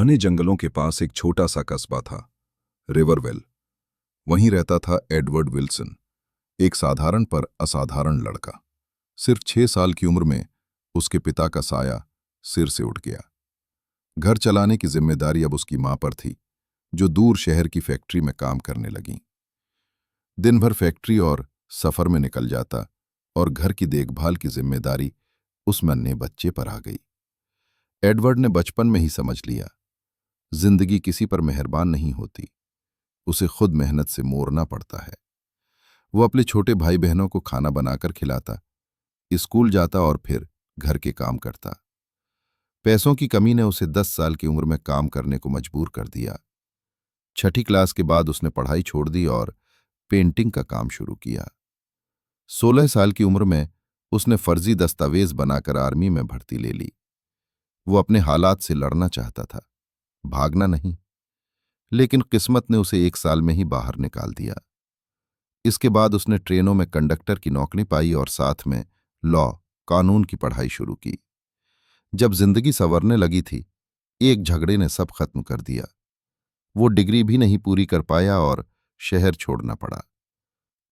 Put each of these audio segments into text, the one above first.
घने जंगलों के पास एक छोटा सा कस्बा था, रिवरवेल। वहीं रहता था एडवर्ड विल्सन, एक साधारण पर असाधारण लड़का। सिर्फ 6 साल की उम्र में उसके पिता का साया सिर से उठ गया। घर चलाने की जिम्मेदारी अब उसकी मां पर थी, जो दूर शहर की फैक्ट्री में काम करने लगीं। दिन भर फैक्ट्री और सफर में निकल जाता और घर की देखभाल की जिम्मेदारी उस नन्हे बच्चे पर आ गई। एडवर्ड ने बचपन में ही समझ लिया, जिंदगी किसी पर मेहरबान नहीं होती, उसे खुद मेहनत से मोड़ना पड़ता है। वो अपने छोटे भाई बहनों को खाना बनाकर खिलाता, स्कूल जाता और फिर घर के काम करता। पैसों की कमी ने उसे 10 साल की उम्र में काम करने को मजबूर कर दिया। छठी क्लास के बाद उसने पढ़ाई छोड़ दी और पेंटिंग का काम शुरू किया। 16 साल की उम्र में उसने फर्जी दस्तावेज बनाकर आर्मी में भर्ती ले ली। वो अपने हालात से लड़ना चाहता था, भागना नहीं। लेकिन किस्मत ने उसे 1 साल में ही बाहर निकाल दिया। इसके बाद उसने ट्रेनों में कंडक्टर की नौकरी पाई और साथ में लॉ, कानून की पढ़ाई शुरू की। जब जिंदगी संवरने लगी थी, एक झगड़े ने सब खत्म कर दिया। वो डिग्री भी नहीं पूरी कर पाया और शहर छोड़ना पड़ा।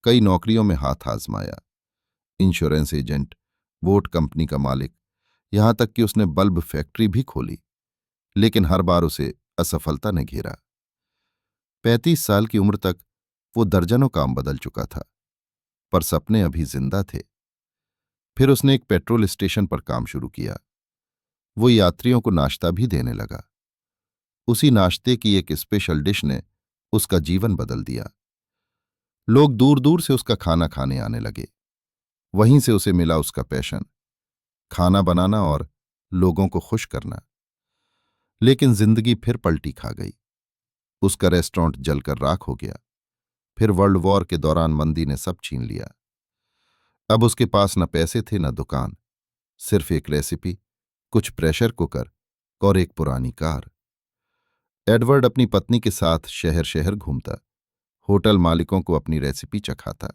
कई नौकरियों में हाथ आजमाया, इंश्योरेंस एजेंट, बोट कंपनी का मालिक, यहां तक कि उसने बल्ब फैक्ट्री भी खोली, लेकिन हर बार उसे असफलता ने घेरा। 35 साल की उम्र तक वो दर्जनों काम बदल चुका था, पर सपने अभी जिंदा थे। फिर उसने एक पेट्रोल स्टेशन पर काम शुरू किया। वो यात्रियों को नाश्ता भी देने लगा। उसी नाश्ते की एक स्पेशल डिश ने उसका जीवन बदल दिया। लोग दूर दूर से उसका खाना खाने आने लगे। वहीं से उसे मिला उसका पैशन, खाना बनाना और लोगों को खुश करना। लेकिन जिंदगी फिर पलटी खा गई। उसका रेस्टोरेंट जलकर राख हो गया। फिर वर्ल्ड वॉर के दौरान मंदी ने सब छीन लिया। अब उसके पास न पैसे थे न दुकान, सिर्फ एक रेसिपी, कुछ प्रेशर कुकर और एक पुरानी कार। एडवर्ड अपनी पत्नी के साथ शहर शहर घूमता, होटल मालिकों को अपनी रेसिपी चखाता।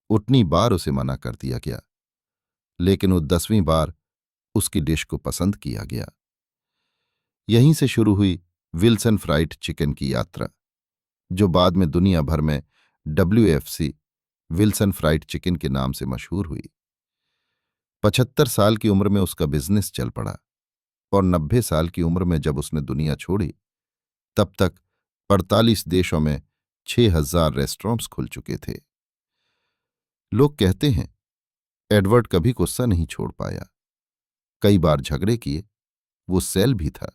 उतनी बार उसे मना कर दिया गया, लेकिन वो 10वीं बार उसकी डिश को पसंद किया गया। यहीं से शुरू हुई विल्सन फ्राइड चिकन की यात्रा, जो बाद में दुनिया भर में WFC, विल्सन फ्राइड चिकन के नाम से मशहूर हुई। 75 साल की उम्र में उसका बिजनेस चल पड़ा और 90 साल की उम्र में जब उसने दुनिया छोड़ी, तब तक 48 देशों में 6000 रेस्टोरेंट्स खुल चुके थे। लोग कहते हैं एडवर्ड कभी गुस्सा नहीं छोड़ पाया। कई बार झगड़े किए, वो सेल भी था,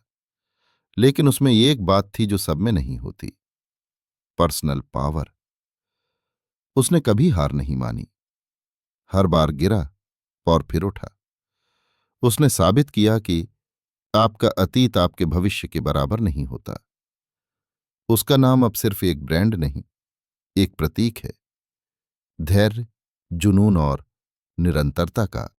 लेकिन उसमें एक बात थी जो सब में नहीं होती, पर्सनल पावर। उसने कभी हार नहीं मानी, हर बार गिरा और फिर उठा। उसने साबित किया कि आपका अतीत आपके भविष्य के बराबर नहीं होता। उसका नाम अब सिर्फ एक ब्रांड नहीं, एक प्रतीक है, धैर्य, जुनून और निरंतरता का।